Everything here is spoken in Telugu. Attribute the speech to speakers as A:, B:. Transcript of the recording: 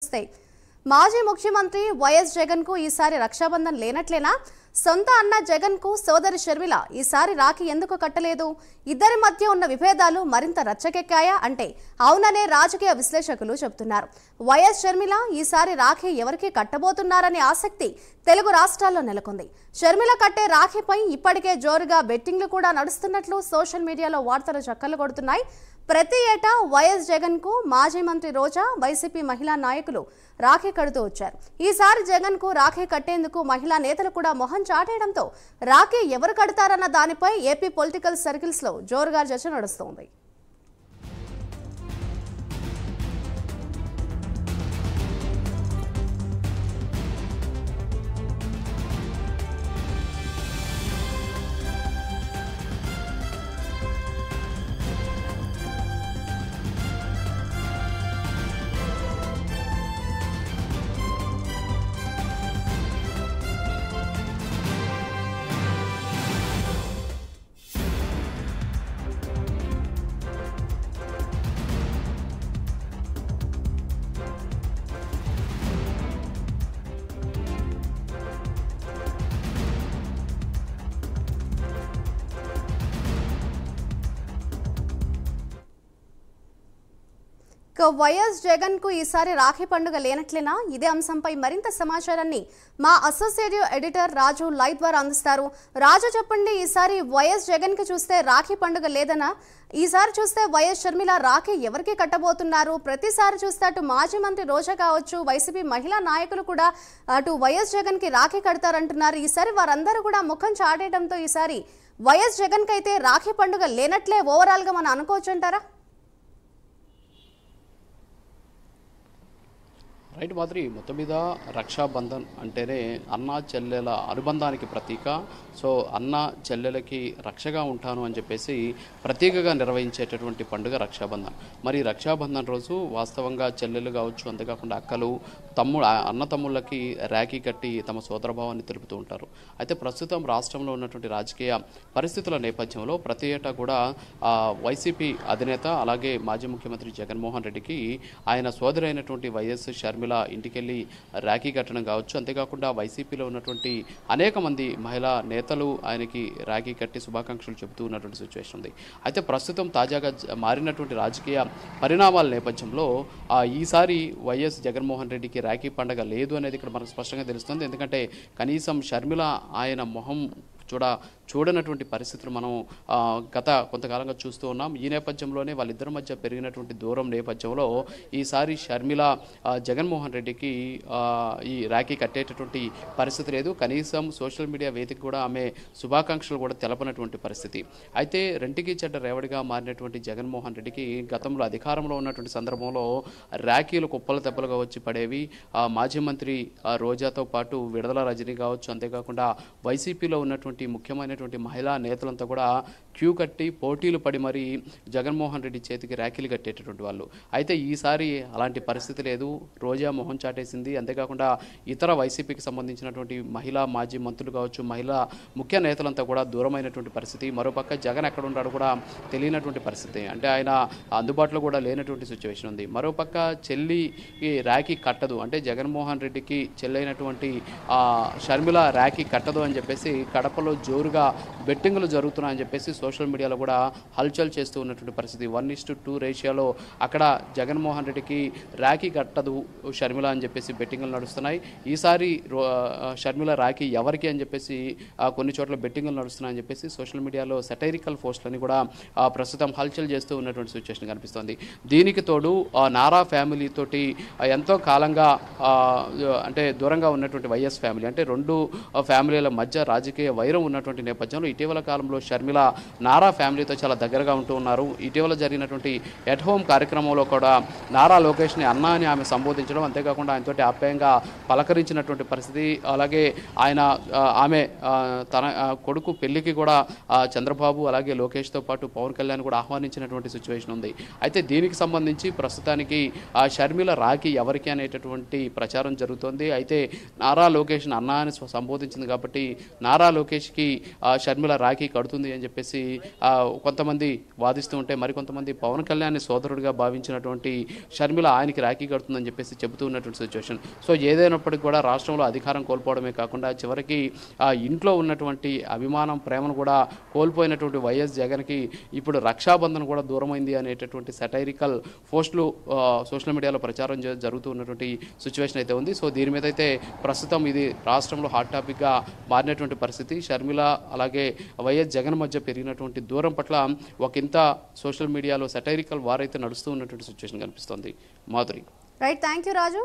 A: చూస్తే మాజీ ముఖ్యమంత్రి వైఎస్ జగన్ కు ఈసారి రక్షాబంధన్ లేనట్లేనా? సొంత అన్న జగన్ కు సోదరి షర్మిల ఈసారి రాఖీ ఎందుకు కట్టలేదు? ఇద్దరి మధ్య ఉన్న విభేదాలు మరింత రచ్చకెక్కాయా అంటే అవుననే రాజకీయ విశ్లేషకులు చెబుతున్నారు. వైఎస్ షర్మిల ఈసారి రాఖీ ఎవరికి కట్టబోతున్నారనే ఆసక్తి తెలుగు రాష్ట్రాల్లో నెలకొంది. షర్మిల కట్టే రాఖీపై ఇప్పటికే జోరుగా బెట్టింగ్లు కూడా నడుస్తున్నట్లు సోషల్ మీడియాలో వార్తలు చక్కర్లు కొడుతున్నాయి. ప్రతి ఏటా వైఎస్ జగన్ కు మాజీ మంత్రి రోజా, వైసీపీ మహిళా నాయకులు రాఖీ కడుతూ వచ్చారు. ఈసారి జగన్ కు రాఖీ కట్టేందుకు మహిళా నేతలు కూడా మొహం చాటేయడంతో రాఖీ ఎవరు కడతారన్న దానిపై ఏపీ పొలిటికల్ సర్కిల్స్ లో జోరుగా చర్చ నడుస్తోంది. వైఎస్ జగన్ కు ఈసారి రాఖీ పండుగ లేనట్లేనా? ఇదే అంశంపై మరింత సమాచారాన్ని మా అసోసియేటివ్ ఎడిటర్ రాజు లైవ్ ద్వారా అందిస్తారు. రాజు, చెప్పండి, ఈసారి వైఎస్ జగన్ కి చూస్తే రాఖీ పండుగ లేదనా? ఈసారి చూస్తే వైఎస్ షర్మిల రాఖీ ఎవరికి కట్టబోతున్నారు? ప్రతిసారి చూస్తే అటు మాజీ మంత్రి రోజా కావచ్చు, వైసీపీ మహిళా నాయకులు కూడా అటు వైఎస్ జగన్ కి రాఖీ కడతారంటున్నారు. ఈసారి వారందరూ కూడా ముఖం చాటేయడంతో ఈసారి వైఎస్ జగన్ కి అయితే రాఖీ పండుగ లేనట్లే ఓవరాల్ గా మనం అనుకోవచ్చు అంటారా?
B: రైట్ మాదిరి, మొత్తం మీద రక్షాబంధన్ అంటేనే అన్న చెల్లెల అనుబంధానికి ప్రతీక. సో అన్న చెల్లెలకి రక్షగా ఉంటాను అని చెప్పేసి ప్రత్యేకంగా నిర్వహించేటటువంటి పండుగ రక్షాబంధన్. మరి రక్షాబంధన్ రోజు వాస్తవంగా చెల్లెలు కావచ్చు, అంతేకాకుండా అక్కలు అన్న తమ్ముళ్ళకి రాఖీ కట్టి తమ సోదరభావాన్ని తెలుపుతూ ఉంటారు. అయితే ప్రస్తుతం రాష్ట్రంలో ఉన్నటువంటి రాజకీయ పరిస్థితుల నేపథ్యంలో ప్రతి ఏటా కూడా వైసీపీ అధినేత అలాగే మాజీ ముఖ్యమంత్రి జగన్మోహన్ రెడ్డికి ఆయన సోదరైనటువంటి వైఎస్ షర్మిల ఇంటికెళ్ళి రాఖీ కట్టడం కావచ్చు, అంతేకాకుండా వైసీపీలో ఉన్నటువంటి అనేక మంది మహిళా నేతలు ఆయనకి రాఖీ కట్టి శుభాకాంక్షలు చెబుతూ ఉన్నటువంటి సిచ్యువేషన్ ఉంది. అయితే ప్రస్తుతం తాజాగా మారినటువంటి రాజకీయ పరిణామాల నేపథ్యంలో ఈసారి వైఎస్ జగన్మోహన్ రెడ్డికి రాఖీ పండగ లేదు అనేది ఇక్కడ మనకు స్పష్టంగా తెలుస్తుంది. ఎందుకంటే కనీసం షర్మిల ఆయన మొహం చూడనటువంటి పరిస్థితులు మనం గత కొంతకాలంగా చూస్తూ ఉన్నాం. ఈ నేపథ్యంలోనే వాళ్ళిద్దరి మధ్య పెరిగినటువంటి దూరం నేపథ్యంలో ఈసారి షర్మిల జగన్మోహన్ రెడ్డికి ఈ రాఖీ కట్టేటటువంటి పరిస్థితి లేదు. కనీసం సోషల్ మీడియా వేదిక కూడా ఆమె శుభాకాంక్షలు కూడా తెలపనటువంటి పరిస్థితి. అయితే రెంటికి చెడ్డ రేవడిగా మారినటువంటి జగన్మోహన్ రెడ్డికి గతంలో అధికారంలో ఉన్నటువంటి సందర్భంలో రాఖీలు కుప్పలు తెప్పలుగా వచ్చి పడేవి. మాజీ మంత్రి రోజాతో పాటు విడుదల రజనీ కావచ్చు, అంతేకాకుండా వైసీపీలో ఉన్నటువంటి ముఖ్యమైనటువంటి మహిళా నేతలంతా కూడా క్యూ కట్టి పోటీలు పడి మరీ జగన్మోహన్ రెడ్డి చేతికి రాఖీలు కట్టేటటువంటి వాళ్ళు. అయితే ఈసారి అలాంటి పరిస్థితి లేదు. రోజా మొహం చాటేసింది. అంతేకాకుండా ఇతర వైసీపీకి సంబంధించినటువంటి మహిళా మాజీ మంత్రులు కావచ్చు, మహిళా ముఖ్య నేతలంతా కూడా దూరమైనటువంటి పరిస్థితి. మరోపక్క జగన్ ఎక్కడ ఉంటాడో కూడా తెలియనటువంటి పరిస్థితి, అంటే ఆయన అందుబాటులో కూడా లేనటువంటి సిచ్యువేషన్ ఉంది. మరోపక్క చెల్లి రాఖీ కట్టదు, అంటే జగన్మోహన్ రెడ్డికి చెల్లైనటువంటి షర్మిల రాఖీ కట్టదు అని చెప్పేసి కడపలో జోరుగా బెట్టింగ్లు జరుగుతున్నాయని చెప్పేసి సోషల్ మీడియాలో కూడా హల్చల్ చేస్తూ ఉన్నటువంటి పరిస్థితి. 1:2 రేషియోలో అక్కడ జగన్మోహన్ రెడ్డికి రాఖీ కట్టదు షర్మిల అని చెప్పేసి బెట్టింగ్లు నడుస్తున్నాయి. ఈసారి షర్మిల రాఖీ ఎవరికి అని చెప్పేసి కొన్ని చోట్ల బెట్టింగ్లు నడుస్తున్నాయని చెప్పేసి సోషల్ మీడియాలో సెటైరికల్ పోస్టులని కూడా ప్రస్తుతం హల్చల్ చేస్తూ ఉన్నటువంటి సిచ్యువేషన్ కనిపిస్తుంది. దీనికి తోడు నారా ఫ్యామిలీ తోటి ఎంతో కాలంగా అంటే దూరంగా ఉన్నటువంటి వైఎస్ ఫ్యామిలీ, అంటే రెండు ఫ్యామిలీల మధ్య రాజకీయ వైరం ఉన్నటువంటి నేపథ్యంలో ఇటీవల కాలంలో షర్మిల నారా ఫ్యామిలీతో చాలా దగ్గరగా ఉంటూ ఉన్నారు. ఇటీవల జరిగినటువంటి ఎట్ హోమ్ కార్యక్రమంలో కూడా నారా లోకేష్ని అన్న అని ఆమె సంబోధించడం, అంతేకాకుండా ఆయనతోటి ఆప్యాయంగా పలకరించినటువంటి పరిస్థితి. అలాగే ఆమె తన కొడుకు పెళ్లికి కూడా చంద్రబాబు అలాగే లోకేష్తో పాటు పవన్ కళ్యాణ్ కూడా ఆహ్వానించినటువంటి సిచ్యువేషన్ ఉంది. అయితే దీనికి సంబంధించి ప్రస్తుతానికి షర్మిల రాఖీ ఎవరికి అనేటటువంటి ప్రచారం జరుగుతోంది. అయితే నారా లోకేష్ని అన్న అని సంబోధించింది కాబట్టి నారా లోకేష్ లోకేష్కి షర్మిల రాఖీ కడుతుంది అని చెప్పేసి కొంతమంది వాదిస్తూ ఉంటే మరికొంతమంది పవన్ కళ్యాణ్ సోదరుడిగా భావించినటువంటి షర్మిల ఆయనకి రాఖీ కడుతుందని చెప్పేసి చెబుతూ ఉన్నటువంటి సిచ్యువేషన్. సో ఏదైనప్పటికీ కూడా రాష్ట్రంలో అధికారం కోల్పోవడమే కాకుండా చివరికి ఇంట్లో ఉన్నటువంటి అభిమానం ప్రేమను కూడా కోల్పోయినటువంటి వైఎస్ జగన్కి ఇప్పుడు రక్షాబంధన్ కూడా దూరమైంది అనేటటువంటి సెటైరికల్ పోస్టులు సోషల్ మీడియాలో ప్రచారం జరుగుతూ ఉన్నటువంటి సిచ్యువేషన్ అయితే ఉంది. సో దీని మీద అయితే ప్రస్తుతం ఇది రాష్ట్రంలో హాట్ టాపిక్గా మారినటువంటి పరిస్థితి. షర్మిల అలాగే వైఎస్ జగన్ మధ్య పెరిగినటువంటి దూరం పట్ల ఒకంత సోషల్ మీడియాలో సెటైరికల్ వార్ అయితే నడుస్తూ ఉన్నటువంటి సిచ్యువేషన్ కనిపిస్తోంది. Madhuri.
A: Right, thank you Raju.